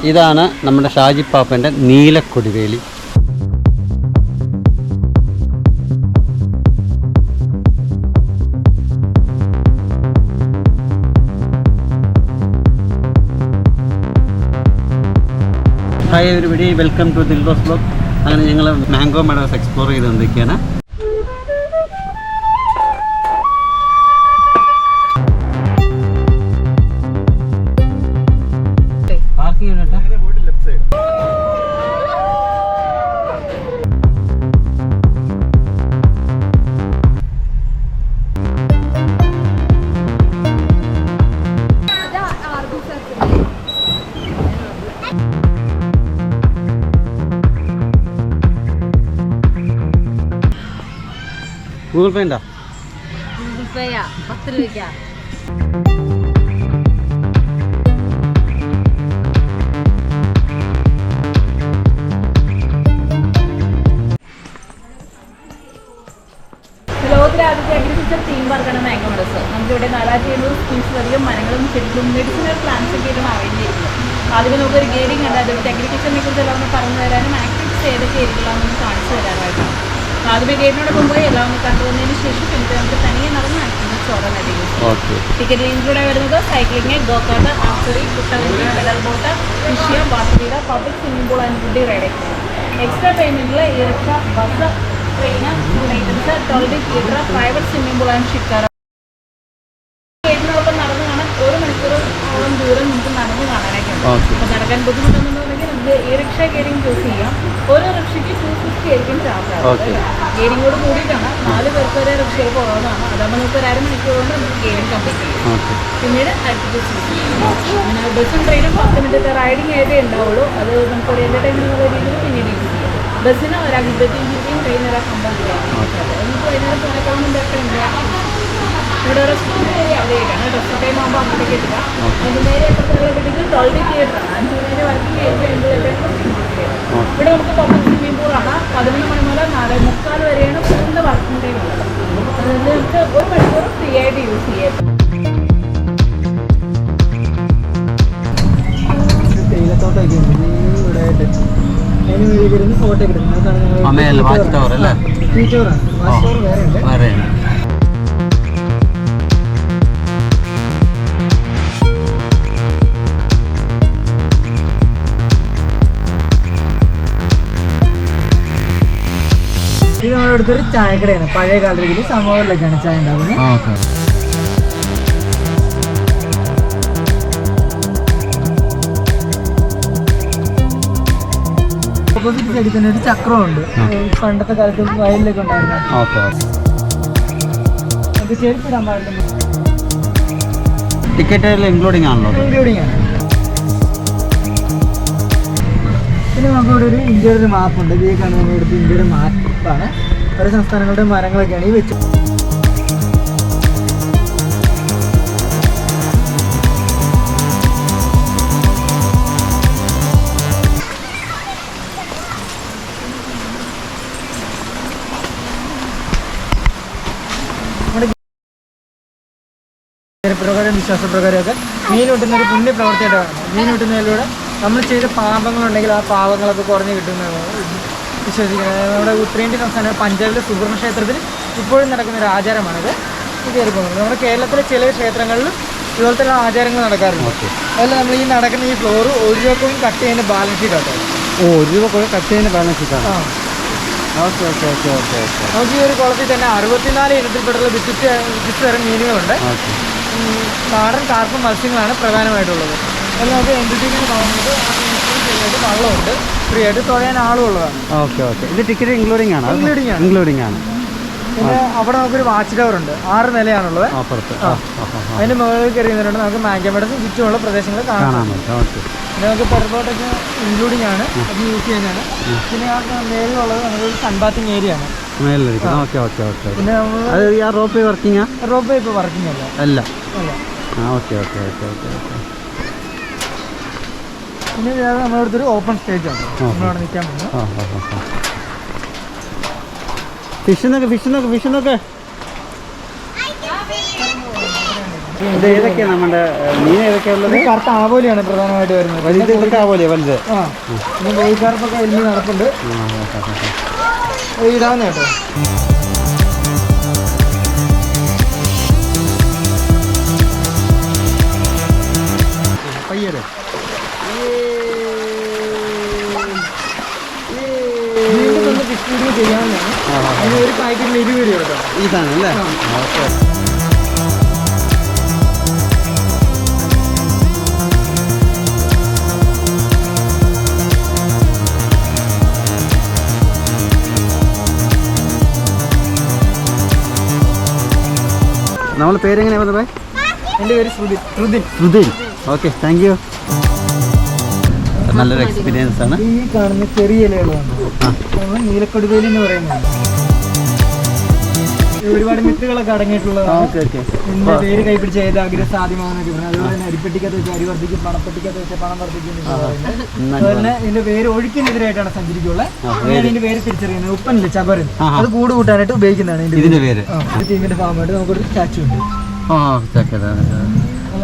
ഇതാണ് നമ്മുടെ ഷാജിപ്പാപ്പൻ്റെ നീലക്കൊടിവേലി. Hi everybody, welcome to Dilrose vlog. അങ്ങനെ ഞങ്ങൾ മാംഗോ മെഡോസ് എക്സ്പ്ലോർ ചെയ്തുകൊണ്ടിരിക്കുകയാണ്. പാർക്കിംഗ് ഗൂഗിൾ പേ ഉണ്ടോ? ഗൂഗിൾ പേയാ 10 രൂപയ്ക്കാ. ലോകത്തിലെ ആദ്യത്തെ അഗ്രികൾച്ചർ തീം പാർക്കാണ് മാംഗോ മെഡോസ്. നമുക്കിവിടെ 4700 സ്പീഷീസിലധികം മരങ്ങളും ചെടികളും മെഡിസിനൽ പ്ലാന്റ്സ് ഒക്കെ ആയിട്ടാണ് അവൈലബിളിരിക്കുന്നത്. ആദ്യമേ നമുക്കൊരു ഗൈഡിങ് ഉണ്ട്. അതുകൊണ്ട് അഗ്രികൾച്ചറിനെ കുറിച്ച് എല്ലാം ഒന്ന് പറഞ്ഞു തരാനും ആക്ടിവിറ്റീസ് ഏതൊക്കെ ആയിരിക്കലാമെന്ന് കാണിച്ചു തരാനായിട്ടാണ്. ആദ്യമേ ഗൈഡിനോടൊപ്പം പോയി എല്ലാം ഒന്ന് കണ്ടുവന്നതിന് ശേഷം പിന്നെ നമുക്ക് തനിയെ നടന്ന് ആക്ടിവിറ്റീസ് ഓരോന്നായിട്ട് ടിക്കറ്റിൽ ഇൻക്ലൂഡ് ആയി വരുന്നത് സൈക്ലിംഗ്, ഗോകാർട്ട്, ആർച്ചറി, കുട്ടവണ്ടി, pedal boat, fish, water wheeler, public swimming pool and ഗുഡി റൈഡിംഗ്. എക്സ്ട്രാ പേയ്മെൻറ്റിൽ ഇറക്ക, bus, train, items, toilet, theatre, private swimming pool and ഷിക്കാർ. ഗൈഡിനോടൊപ്പം നടന്ന് കാണാൻ 1 മണിക്കൂറോളം ദൂരം നമുക്ക് നടന്ന് കാണാനായിട്ടുണ്ട്. അപ്പോൾ നടക്കാൻ ബുദ്ധിമുട്ടുണ്ടെന്നുണ്ടെങ്കിൽ നമുക്ക് ഈ റിക്ഷ ഗൈഡിങ് ചൂസ് ചെയ്യാം. ഓരോ റിക്ഷയ്ക്ക് 250 ആയിരിക്കും ചാർജ് ആവുന്നത്. ഗൈഡിങ്ങോട് കൂടിയിട്ടാണ് 4 പേർക്ക് വരെ റിക്ഷയിൽ പോകുന്നതാണ്. അതാകുമ്പോൾ നമുക്ക് ഒരു അരമണിക്കൂർ കൊണ്ട് നമുക്ക് ഗൈഡിങ് കംപ്ലീറ്റ് ചെയ്യാം. പിന്നീട് ആക്ടിവിറ്റീസ് അങ്ങനെ ബസ്സും ട്രെയിനും 10 മിനിറ്റ് റൈഡിങ് ആയിട്ടേ ഉണ്ടാവുള്ളൂ. അത് നമുക്കൊരു എൻ്റർടൈൻമെൻറ്റ് എന്നുള്ള രീതിയിൽ പിന്നീട് യൂസ് ചെയ്യാം. ബസ്സിന് ഒരാൾക്ക് 25 രൂപയും ട്രെയിനിന് ഒരാൾക്ക് 50 രൂപ. നമുക്ക് വൈകുന്നേരം പോകാൻ ഇതൊക്കെ ഉണ്ട്. ഇവിടെ റെസ്റ്റോറൻറ്റ് ഏരിയ അവിടെയായിട്ടാണ്. റെസ്റ്റ് ടൈം ആകുമ്പോൾ അങ്ങോട്ടേക്ക് എത്തുക. അതിന് നേരെ എത്രത്തുള്ള കിട്ടിയിട്ട് ടോയ്ലറ്റ് തിയേറ്ററാണ്. 5 മിനിറ്റ് വർക്കിംഗ് ഇവിടെ നമുക്ക് പബ്ലിക് സ്വിമ്മിംഗ് പൂളാണ്. 11 മണി മുതൽ 4:45 വരെയാണ് ഫുള്ള് വർക്കിംഗ് ടൈം ഉള്ളത്. അതുകൊണ്ട് നമുക്ക് 1 മണിക്കൂർ ഫ്രീ ആയിട്ട് യൂസ് ചെയ്യാം. തേയിലത്തോട്ടമൊക്കെ ഉണ്ട് ഇവിടെ ആയിട്ട്. അതിന് വേണ്ടി വരുന്ന ഫോട്ടോ എടുക്കുന്നത് വാച്ച് ടവർ അല്ലേ? വാച്ച് ടവർ വേറെ ഉണ്ട്. ഇത് നമ്മുടെ അടുത്തൊരു ചായക്കടയാണ്. പഴയ കാല രീതിയിൽ സമൂഹങ്ങളിലൊക്കെയാണ് ചായ ഉണ്ടാകുന്നത്. ഓപ്പോസിറ്റ് സൈഡിൽ തന്നെ ഒരു ചക്രമുണ്ട്. പണ്ടത്തെ കാലത്ത് വയലിലൊക്കെ ഉണ്ടായിരുന്നു. അത് ചെരുപ്പിടാൻ പാടില്ല. ടിക്കറ്റ് ഇൻക്ലൂഡിംഗ് ആണല്ലോ? ഇൻക്ലൂഡിംഗ് ആണ്. പിന്നെ നമുക്കിവിടെ ഒരു ഇന്ത്യയുടെ ഒരു മാപ്പുണ്ട്. ഇത് കാണുന്നത് നമ്മുടെ അടുത്ത് ഇന്ത്യയുടെ മാപ്പാണ്. ഓരോ സംസ്ഥാനങ്ങളുടെ മരങ്ങളൊക്കെയാണ് ഈ വെച്ചു. പ്രകാരം വിശ്വാസപ്രകാരമൊക്കെ മീൻ കിട്ടുന്ന ഒരു പുണ്യ പ്രവർത്തിയായിട്ടാണ്. മീൻ കിട്ടുന്നതിലൂടെ നമ്മൾ ചെയ്ത പാപങ്ങളുണ്ടെങ്കിൽ ആ പാപങ്ങളൊക്കെ കുറഞ്ഞ് കിട്ടുന്നതാണ് വിശ്വസിക്കുന്നത്. നമ്മുടെ ഉത്തരേന്ത്യൻ സംസ്ഥാനം പഞ്ചാബിലെ സുബ്രഹ്മണ്യ ക്ഷേത്രത്തിൽ ഇപ്പോഴും നടക്കുന്ന ഒരു ആചാരമാണിത്. ഇത് കയറി പോകുന്നത് നമ്മുടെ കേരളത്തിലെ ചില ക്ഷേത്രങ്ങളിലും ഇതുപോലത്തെ ആചാരങ്ങൾ നടക്കാറുണ്ട്. അതുപോലെ നമ്മൾ ഈ നടക്കുന്ന ഈ ഫ്ലോർ 1 രൂപ കോയിൻ കട്ട് ചെയ്യുന്ന ബാലൻസ് ഷീറ്റ് ആട്ടോ. 1 രൂപ കോയിൻ കട്ട് ചെയ്യുന്ന ബാലൻസ് ഷീറ്റാണ്. ഓക്കെ. നമുക്ക് ഈ ഒരു കുളത്തിൽ തന്നെ 64 ഇനത്തിൽപ്പെട്ടുള്ള വിശിഷ്ട തരം മീനുകളുണ്ട്. നാടൻ കാർപ്പ് മത്സ്യങ്ങളാണ് പ്രധാനമായിട്ടുള്ളത്. അതിൽ നമുക്ക് എൻട്രിക്ക് പോകുന്നത് വള്ളമുണ്ട്. ഫ്രീ ആയിട്ട് തുഴയാൻ ആളും ഉള്ളതാണ്. ഓക്കെ. ഇത് ടിക്കറ്റ് ഇൻക്ലൂഡിംഗ് ആണ്? ഇൻക്ലൂഡിംഗ് ആണ്. പിന്നെ അവിടെ നമുക്കൊരു വാച്ച് ടവർ ഉണ്ട്. 6 നിലയാണുള്ളത്. അതിന് മുകളിൽ കയറിയുന്നുണ്ട്. നമുക്ക് മാംഗോ മെഡോസ് ചുറ്റുമുള്ള പ്രദേശങ്ങൾ കാണാൻ പറ്റും. പിന്നെ നമുക്ക് പെർബോട്ടൊക്കെ ഇൻക്ലൂഡിംഗ് ആണ്. അത് യൂസ് ചെയ്യാനാണ്. പിന്നെ ആ മേലിലുള്ളത് നമുക്കൊരു സൺബാത്തിങ് ഏരിയ ആണ്. പിന്നെ rope way working? Rope way ഇപ്പോൾ വർക്കിംഗ് അല്ല. ഓക്കെ. പിന്നെ നമ്മുടെ അടുത്തൊരു ഓപ്പൺ സ്റ്റേജ് ആണ്. നമ്മളവിടെ നിൽക്കാൻ പോകുന്നത്. ഫിഷ് നോക്ക്. ഇത് ഏതൊക്കെയാണ് നമ്മുടെ മീൻ ഏതൊക്കെയാ ഉള്ളത്? കറുത്ത ആവോലിയാണ് പ്രധാനമായിട്ട് വരുന്നത്. വലുത് ഇതൊക്കെ ആവോലിയാ വലുത്? ആ പിന്നെ കോഴിക്കാർപ്പൊക്കെ വലിയ നടപ്പുണ്ട്. ഇടാവുന്ന കേട്ടോ. പയ്യര് വീണ്ടും ഒന്ന് ഫിഷ് വീഡിയോ ചെയ്യാവുന്നതാണ്. അതിന് ഒരു പാക്കറ്റിൽ 20 രൂപ കേട്ടോ. ഇതാണല്ലേ? ഓക്കെ. നമ്മളെ പേരെങ്ങനെയാ പറഞ്ഞത്? എൻ്റെ പേര് ശ്രുതിൻ. Okay, thank you. നല്ലൊരു എക്സ്പീരിയൻസ് ആണ്. ഈ കാണുന്ന ചെറിയ ഇലകളാണ് നമ്മൾ നീലക്കൊടുവേലി എന്ന് പറയുന്നത്. ഒരുപാട് മിത്തുകളൊക്കെ അടങ്ങിയിട്ടുള്ളതാണ്. Okay okay. ഇതിന്റെ പേര് കൈപ്പിടിച്ച ഏത് ആഗ്രഹം സാധ്യമാകുന്നൊക്കെ പറഞ്ഞു. അതുപോലെ തന്നെ അരിപ്പെട്ടിക്കകത്ത് വെച്ച് അരി വർദ്ധിക്കും, പണപ്പെട്ടിക്കകത്ത് വെച്ച് പണം വർദ്ധിക്കും. അതുപോലെ തന്നെ ഇതിന്റെ പേര് ഒഴുക്കിനെതിരായിട്ടാണ് സഞ്ചരിക്കുള്ളത്. അങ്ങനെയാണ് ഇതിന്റെ പേര് തിരിച്ചറിയുന്നത്. ഉപ്പനില്ല ചബരൻ, അത് കൂട് കൂട്ടാനായിട്ട് ഉപയോഗിക്കുന്നതാണ് ഇതിന്റെ പേര്. ടീമിന്റെ ഭാഗമായിട്ട് നമുക്കൊരു സ്റ്റാച്ചു ഉണ്ട്.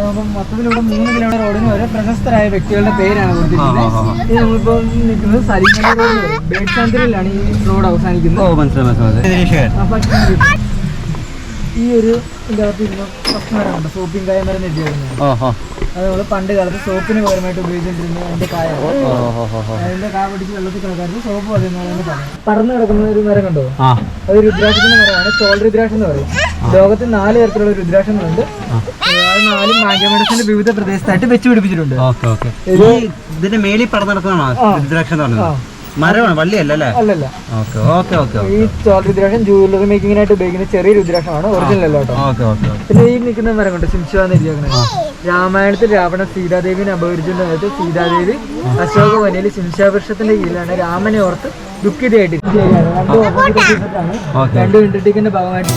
അപ്പം മൊത്തത്തിലൂടെ 3 കിലോമീറ്റർ റോഡിന് വരെ പ്രശസ്തരായ വ്യക്തികളുടെ പേരാണ് കൊടുത്തിരിക്കുന്നത്. ഇത് നമ്മളിപ്പോൾ നിൽക്കുന്നത് സലിംഗലി റോഡിൽ വരും. ബേഡ് സാന്ത്വനിലാണ് ഈ റോഡ് അവസാനിക്കുന്നത്. ഈ ഒരു ഇതിൻ്റെ അകത്ത് ഇരുന്ന ഭക്ഷണമരമുണ്ട്, സോപ്പിംഗ് കായ മരം നെറ്റിയായിരുന്നു. അത് നമ്മൾ പണ്ട് കാലത്ത് സോപ്പിന് പകരമായിട്ട് ഉപയോഗിച്ചിട്ടിരുന്നത് അതിന്റെ കായാണ്. അതിന്റെ കായ പിടിച്ച് വെള്ളത്തിൽ കിടക്കാറുണ്ട്. സോപ്പ് പറയുന്നതാണ് പറയാം. പടർന്നു കിടക്കുന്ന ഒരു മരം കണ്ടോ? അത് രുദ്രാക്ഷത്തിന്റെ മരമാണ്. ചോൾ രുദ്രാക്ഷം എന്ന് പറയും. ലോകത്തിൽ 4 തരത്തിലുള്ള രുദ്രാക്ഷങ്ങളുണ്ട്. അത് 4 മാഗ്യമേഡസിന്റെ വിവിധ പ്രദേശത്തായിട്ട് വെച്ച് പിടിപ്പിച്ചിട്ടുണ്ട്. ഇതിന്റെ മേളിൽ പടർന്നു നടക്കുന്നതാണോ രുദ്രാക്ഷം എന്ന് പറഞ്ഞത്? മരമാണ്, വള്ളിയല്ല അല്ലേ? അല്ലല്ല. ഈ ചോൾ രുദ്രാക്ഷം ജൂവലറി മേക്കിങ്ങിനായിട്ട് ഉപയോഗിക്കുന്ന ചെറിയ രുദ്രാക്ഷമാണ്, ഒറിജിനൽ അല്ല കേട്ടോ. പിന്നെ ഈ നിൽക്കുന്ന മരം കൊണ്ട് ശിംശാന്ന് എഴുതിയേക്കുന്നത്. രാമായണത്തിൽ രാവണ സീതാദേവിനെ അപഹരിച്ചതിന്റെ നേരത്ത് സീതാദേവി അശോകവനയിൽ ശിംശാവൃക്ഷത്തിന്റെ കീഴിലാണ് രാമനെ ഓർത്ത് ദുഃഖിതയായിട്ട്. 2 ഇൻഡർടേക്കിന്റെ ഭാഗമായിട്ട്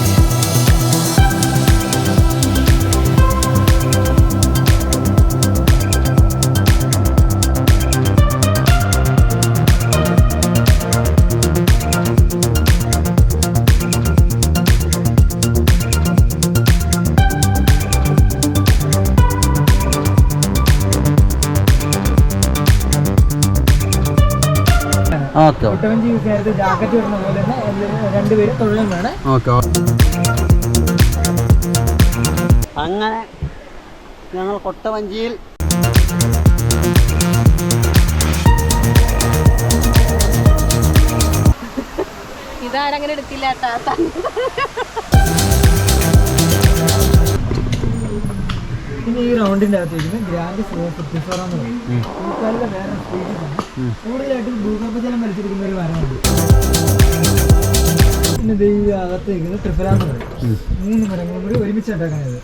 കൊട്ടവഞ്ചി യൂസ് ചെയ്ത് ജാക്കറ്റ് വരുന്ന പോലെ തന്നെ 2 പേര് തൊഴിലുമാണ്. അങ്ങനെ ഞങ്ങൾ കൊട്ടവഞ്ചിയിൽ ഇതാരങ്ങനെ എടുത്തില്ല. പിന്നെ ഈ റൗണ്ടിന്റെ അകത്ത് വെക്കുന്നത് ഗ്രാൻഡ് 54 എന്ന് പറയും. ഇക്കാലത്തെ വേറെ സ്പീഡിലാണ്. കൂടുതലായിട്ടും ഭൂഗർഭജലം വലിച്ചെടുക്കുന്ന ഒരു മരമാണ്. പിന്നെ ഈ അകത്ത് വെക്കുന്നത് ട്രിഫല എന്ന് പറയും. 3 മരങ്ങളും കൂടി ഒരുമിച്ചുണ്ടാക്കുന്നത്.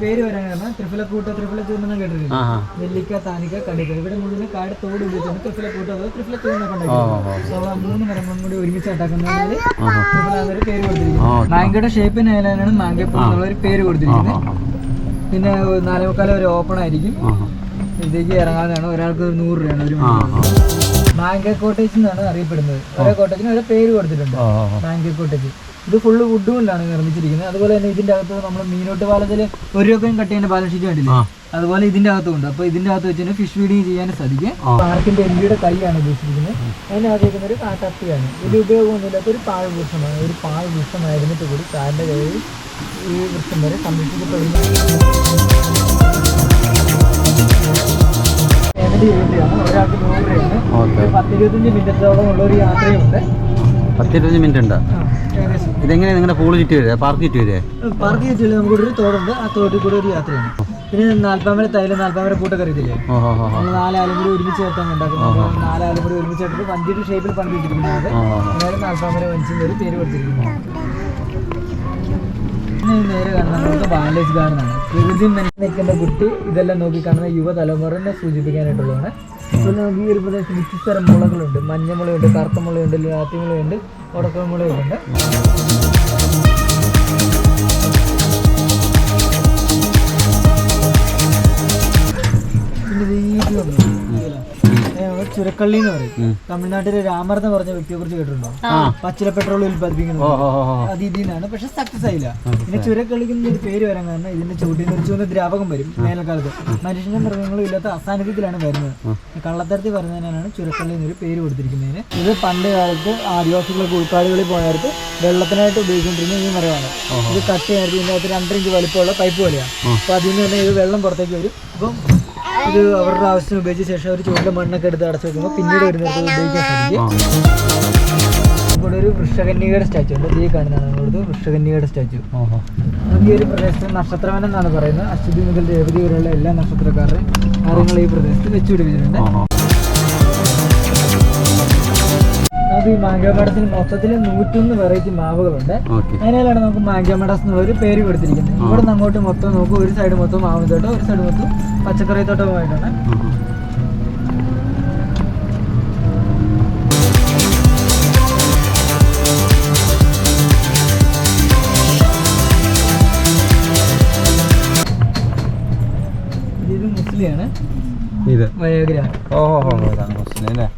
പേര് വരാൻ കാരണം ട്രിഫലക്കൂട്ട, ട്രിഫല ചൂർണ്ണം കേട്ടിട്ടില്ല. നെല്ലിക്ക, താനിക്ക, കടുക്ക. ഇവിടെ മുഴുവൻ കാട് തോട് ഉപയോഗിച്ചാണ് ട്രിഫലക്കൂട്ട, ട്രിഫല ചൂർണ്ണൊക്കെ ഉണ്ടാക്കുന്നത്. 3 മരങ്ങളും കൂടി ഒരുമിച്ചുണ്ടാക്കുന്നതിൽ ട്രിഫല എന്നൊരു പേര് കൊടുത്തിരിക്കുന്നത്. മാങ്കയുടെ ഷേപ്പിനായാലാണ് മാങ്കപ്പൂ എന്നുള്ളൊരു പേര് കൊടുത്തിരിക്കുന്നത്. പിന്നെ 4:45 വരെ ഓപ്പൺ ആയിരിക്കും. ഇതിലേക്ക് ഇറങ്ങാവുന്നതാണ്. ഒരാൾക്ക് 100 രൂപയാണ് ഒരു മണിക്കൂർ. മാങ്ക കോട്ടേജ് എന്നാണ് അറിയപ്പെടുന്നത്. ഓരോ കോട്ടേജിന് ഓരോ പേര് കൊടുത്തിട്ടുണ്ട്. മാങ്ക കോട്ടേജ് ഇത് ഫുള്ള് വുഡ് കൊണ്ടാണ് നിർമ്മിച്ചിരിക്കുന്നത്. അതുപോലെ തന്നെ ഇതിന്റെ അകത്ത് നമ്മൾ മീനോട്ട് പാലത്തിൽ 1 രൂപയും കട്ട് ചെയ്യുന്ന ബാലൻസ് ഷീറ്റ് കണ്ടില്ലേ, അതുപോലെ ഇതിന്റെ അകത്തുണ്ട്. അപ്പൊ ഇതിന്റെ അകത്ത് വെച്ച് ഫിഷ് ഫീഡിങ് ചെയ്യാനും സാധിക്കും. പാർക്കിന്റെ എല്ലിയുടെ കൈയാണ് ഉപയോഗിച്ചിരിക്കുന്നത്. അതിനകത്തേക്കുന്ന ഒരു കാട്ടപ്പിയാണ്. ഇത് ഉപയോഗമൊന്നുമില്ലാത്ത ഒരു പാഴ് വൃക്ഷമാണ്. ഒരു പാഴ് വൃക്ഷമായിരുന്നിട്ട് കൂടി കാറിന്റെ കയ്യിൽ ഈ വൃക്ഷം വരെ സംരക്ഷിക്കപ്പെടുന്നു. ഒരാൾക്ക് 100 രൂപയാണ്. 10-25 മിനിറ്റോളം ഉള്ള ഒരു യാത്രയുണ്ട്. 10-25 മിനിറ്റ് ഉണ്ട്. ഇതെങ്ങനെ നിങ്ങളുടെ പൂള് ചുറ്റി വരിക, പാർക്ക് ചുറ്റി വരിക? പാർക്ക് ചുറ്റി നമുക്കൊരു തോടുണ്ട്. ആ തോട്ടിൽ കൂടെ ഒരു യാത്രയാണ്. പിന്നെ 40 തൈലം 40 കൂട്ടൊക്കെ അറിയത്തില്ലേ, 4 ആലും കൂടി ഒരുമിച്ച് ചേർത്താൻ ഉണ്ടാക്കുന്നത്. 4 ആലും കൂടി ഒരുമിച്ച് ചേർത്തിട്ട് വഞ്ചിയുടെ ഷേപ്പിൽ പണ്ട് വെച്ചിരിക്കുന്നത്. അതായത് 40 വഞ്ചിന്റെ ഒരു പേര് കൊടുത്തിരിക്കുന്നത്. നേരെ കാണുന്നത് നമുക്ക് ബാലേജ് ഗാർഡൻ ആണ്. പ്രകൃതി നിൽക്കുന്ന കുട്ടി ഇതെല്ലാം നോക്കി കാണുന്ന യുവതലമുറനെ സൂചിപ്പിക്കാനായിട്ടുള്ളതാണ്. അതുപോലെ നമുക്ക് ഈ ഒരു പ്രദേശത്ത് വ്യത്യസ്തരം മുളകളുണ്ട്. മഞ്ഞമുളയുണ്ട്, കറുത്ത മുളയുണ്ട്, ലാത്തിമുളയുണ്ട്, ഉടക്കൽ മുളയുണ്ട്. പിന്നെ ഇതിനെ നമ്മൾ ചുരക്കള്ളി എന്ന് പറയും. തമിഴ്നാട്ടിലെ രാമർ എന്ന് പറഞ്ഞ വ്യക്തിയെ കുറിച്ച് കേട്ടിട്ടുണ്ടോ? പച്ചില പെട്രോൾ ഉൽപ്പാദിപ്പിക്കുന്നത് അത് ഇതിൽ നിന്നാണ്, പക്ഷെ സക്സസ് ആയില്ല. പിന്നെ ചുരക്കള്ളിക്കുന്ന ഒരു പേര് വരാൻ കാരണം ഇതിന്റെ ചുവട്ടിൽ നിന്ന് ചുവന്ന ദ്രാവകം വരും വേനൽക്കാലത്ത്. മനുഷ്യനും മൃഗങ്ങളും ഇല്ലാത്ത അസാന്നിധ്യത്തിലാണ് വരുന്നത്. കള്ളത്തരത്തിൽ വരുന്നതിനാണ് ചുരക്കള്ളി എന്നൊരു പേര് കൊടുത്തിരിക്കുന്നതിന്. ഇത് പണ്ട് കാലത്ത് ആദിവാസികളൊക്കെ ഉൾക്കാടുകളിൽ പോയവർക്ക് വെള്ളത്തിനായിട്ട് ഉപയോഗിച്ചുകൊണ്ടിരുന്ന ഈ മരമാണ്. ഇത് കട്ട് ചെയ്തിട്ട് ഇതിൻ്റെ അകത്ത് 2 ഇഞ്ച് വലിപ്പമുള്ള പൈപ്പ് പോലെയാണ്. അപ്പോൾ അതിൽ നിന്ന് തന്നെ ഇത് വെള്ളം പുറത്തേക്ക് വരും. അപ്പം ഇത് അവരുടെ ആവശ്യത്തിന് ഉപയോഗിച്ച ശേഷം അവർ ചുവട്ടിലെ മണ്ണൊക്കെ എടുത്ത് അടച്ചു വെക്കുമ്പോൾ പിന്നീട് വരുന്നത് ഉപയോഗിക്കാൻ സാധിക്കും. ഇവിടെ ഒരു വൃക്ഷകന്യകയുടെ സ്റ്റാച്ചു ഉണ്ട്. ഈ കാണുന്നതാണ് നമ്മളത് വൃക്ഷകന്യകയുടെ സ്റ്റാച്ചു. നമുക്ക് ഈ ഒരു പ്രദേശത്ത് നക്ഷത്രവനം എന്നാണ് പറയുന്നത്. അശ്വതി മുതൽ രേവതി വരെയുള്ള എല്ലാ നക്ഷത്രക്കാരുടെ കാര്യങ്ങൾ ഈ പ്രദേശത്ത് വെച്ചുപിടിപ്പിച്ചിട്ടുണ്ട്. നമുക്ക് ഈ മാംഗോമേഡസിന് മൊത്തത്തിൽ 101 വെറൈറ്റി മാവുകളുണ്ട്. അതിനാലാണ് നമുക്ക് മാംഗോമേഡസ് എന്നുള്ളൊരു പേര് കൊടുത്തിരിക്കുന്നത്. ഇവിടെ നിന്ന് അങ്ങോട്ട് മൊത്തം നോക്കും, ഒരു സൈഡ് മൊത്തം മാവിൻ തോട്ടം, ഒരു സൈഡ് മൊത്തം പച്ചക്കറി തോട്ടവുമായിട്ടാണ്. ഇത് മുസ്ലിയാണ്, ഇത് വയോഗ്ര. മുസ്ലിം അല്ലേ?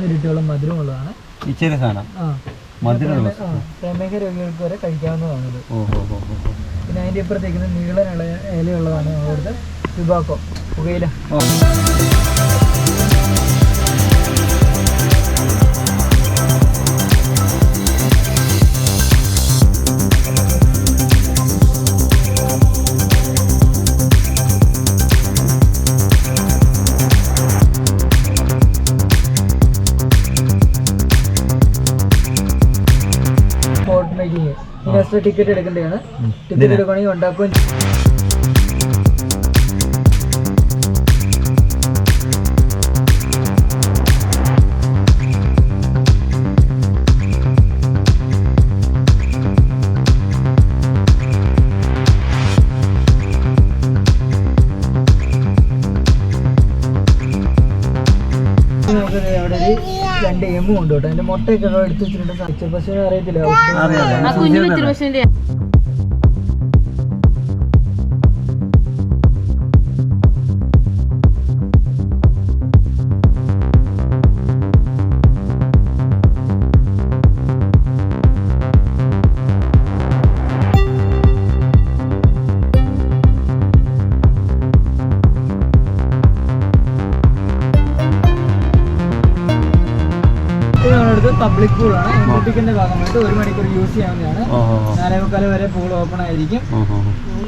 ഇരട്ടിയോളം മധുരമുള്ളതാണ്. ഇച്ചിരി സാധനം മധുരമുള്ള പ്രമേഹ രോഗികൾക്ക് വരെ കഴിക്കാവുന്നതാണിത്. പിന്നെ അതിൻ്റെ ഇപ്പുറത്തേക്ക് നീളനുള്ള ഇലയുള്ളതാണ് അവിടുത്തെ ടുബാക്കോ, പുകയില. ടിക്കറ്റ് എടുക്കേണ്ടതാണ്. ടിക്കറ്റ് എടുക്കുകയാണെങ്കിൽ ഉണ്ടാക്കുകയും നമുക്ക് അവിടെ ഒരു 2 എമ്മും ഉണ്ട് കേട്ടോ. അതിന്റെ മുട്ടയൊക്കെ എടുത്ത് വെച്ചിട്ടുണ്ട്. പശുവിനെ അറിയത്തില്ല. പബ്ലിക് പൂളാണ്. കുട്ടിക്കിന്റെ ഭാഗമായിട്ട് 1 മണിക്കൂർ യൂസ് ചെയ്യാവുന്നതാണ്. 4:15 വരെ പൂൾ ഓപ്പൺ ആയിരിക്കും.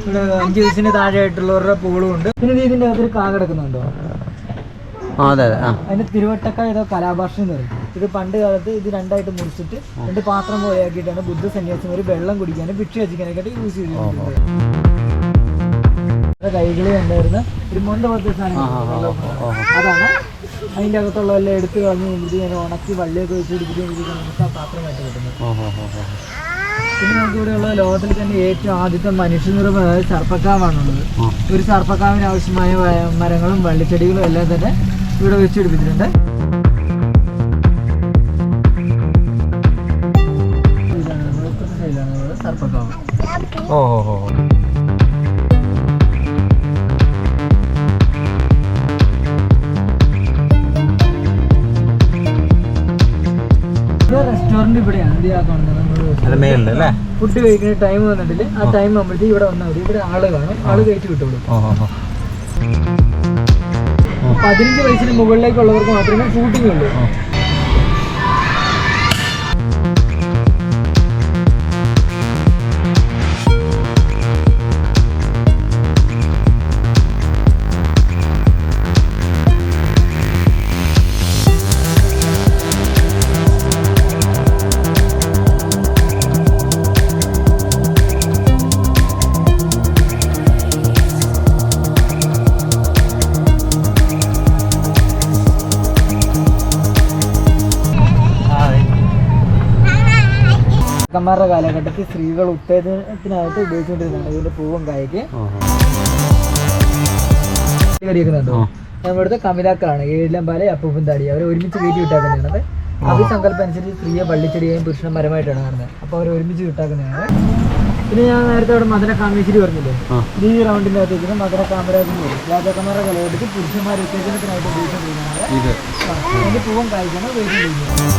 ഇവിടെ 5 വയസ്സിന് താഴെയായിട്ടുള്ളവരുടെ പൂളും ഉണ്ട്. പിന്നെ ഇതിന്റെ അകത്തൊരു കാ കിടക്കുന്നുണ്ടോ? അതിന്റെ തിരുവട്ടക്ക ഏതോ കലാഭാഷ എന്ന് പറയും. ഇത് പണ്ട് കാലത്ത് ഇത് 2ആയിട്ട് മുറിച്ചിട്ട് 2 പാത്രം പോലെയാക്കിയിട്ടാണ് ബുദ്ധ സന്യാസിമാർ വെള്ളം കുടിക്കാനും ഭിക്ഷ വച്ചിക്കാനൊക്കെ യൂസ് ചെയ്തിട്ടുണ്ട്. കൈകളിൽ ഉണ്ടായിരുന്ന ഒരു മൊന്ത പോലത്തെ സാധനം അതാണ്. അതിൻ്റെ അകത്തുള്ള എല്ലാം എടുത്ത് കളഞ്ഞ് കഴിഞ്ഞിട്ട് ഞാൻ ഉണക്കി വള്ളിയൊക്കെ വെച്ച് പിടിപ്പിച്ച് നമുക്ക് ആ പാത്രമായിട്ട് കിട്ടുന്നത്. പിന്നെ നമുക്ക് ഇവിടെയുള്ള ലോകത്തിൽ തന്നെ ഏറ്റവും ആദ്യത്തെ മനുഷ്യനിർമ്മിത സർപ്പക്കാവാണുള്ളത്. ഒരു സർപ്പക്കാവിന് ആവശ്യമായ മരങ്ങളും വള്ളിച്ചെടികളും എല്ലാം തന്നെ ഇവിടെ വെച്ച് പിടിപ്പിച്ചിട്ടുണ്ട്. ഇതാണ് നമ്മുടെ സൈഡിലാണ് സർപ്പക്കാവ്. റെസ്റ്റോറന്റ് ഇവിടെയാണ്. ഫുഡ് കഴിക്കുന്ന ടൈം വന്നിട്ടില്ല. ആ ടൈം ആകുമ്പോഴത്തേക്ക് ഇവിടെ വന്നാൽ മതി. ഇവിടെ ആള് കാണും, ആള് കഴിച്ചു വിട്ടോളൂ. 15 വയസ്സിന് മുകളിലേക്കുള്ളവർക്ക് മാത്രമേ ഷൂട്ടിംഗ് ഉള്ളൂ. രാജാക്കന്മാരുടെ കാലഘട്ടത്തിൽ സ്ത്രീകൾ ഉത്തേജനത്തിനായിട്ട് ഉപയോഗിച്ചുകൊണ്ടിരുന്നതാണ് ഇതിന്റെ പൂവും കായ്ക്ക്. കരിക്കുന്നുണ്ടോ? നമ്മുടെ കമിതാക്കളാണ് ഏഴിലമ്പാല അപ്പൂപ്പൻ താടി. അവർ ഒരുമിച്ച് കയറ്റി വിട്ടാക്കുന്നതാണ്. അഭിസങ്കല്പം അനുസരിച്ച് സ്ത്രീയെ പള്ളിച്ചെടിയെയും പുരുഷനും മരമായിട്ടാണ് കാണുന്നത്. അപ്പോൾ അവർ ഒരുമിച്ച് വിട്ടാക്കുന്നതാണ്. പിന്നെ ഞാൻ നേരത്തെ അവിടെ മദന കാമേശ്വരി പറഞ്ഞില്ലേ, ഈ റൗണ്ടിന്റെ അകത്തേക്ക് മദന കാമരാജ് എന്ന് പറയും. രാജാക്കന്മാരുടെ കാലഘട്ടത്തിൽ പുരുഷന്മാർ ഉത്തേജനത്തിനായിട്ട് ഉപയോഗിച്ചുകൊണ്ടിരുന്നതാണ്. അതിന്റെ പൂവും കായ്ക്കാണ് ഉപയോഗിച്ചുകൊണ്ടിരിക്കുന്നത്.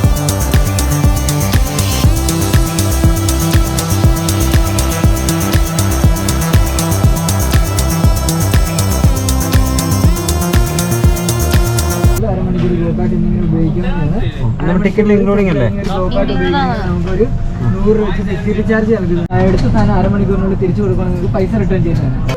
അരമണിക്കൂർ ഗോക്കാട്ട് ഇങ്ങനെ ഉപയോഗിക്കുന്നതാണ്. ടിക്കറ്റ് ഇൻക്ലൂഡിംഗ് അല്ലേ? ഗോക്കാട്ട് ഉപയോഗിക്കുന്നത് നമുക്കൊരു 100 രൂപ വെച്ച് സെക്യൂരിറ്റി ചാർജ് നൽകുന്നത്. എടുത്ത സാധനം അരമണിക്കൂറിനുള്ളിൽ തിരിച്ചു കൊടുക്കണം. നിങ്ങൾക്ക് പൈസ റിട്ടേൺ ചെയ്യുന്നതാണ്.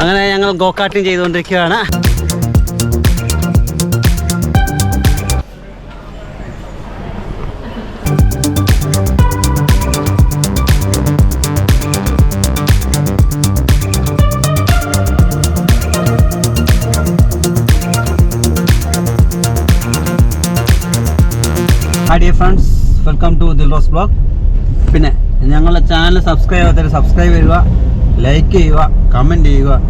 അങ്ങനെ ഞങ്ങൾ ഗോകാട്ടിങ് ചെയ്തുകൊണ്ടിരിക്കുകയാണ്. Hi dear friends, welcome to Dilrose blog. പിന്നെ ഞങ്ങളുടെ ചാനൽ സബ്സ്ക്രൈബ് ചെയ്യാത്തവർ സബ്സ്ക്രൈബ് ചെയ്യുക, ലൈക്ക് ചെയ്യുക, കമൻറ്റ് ചെയ്യുക.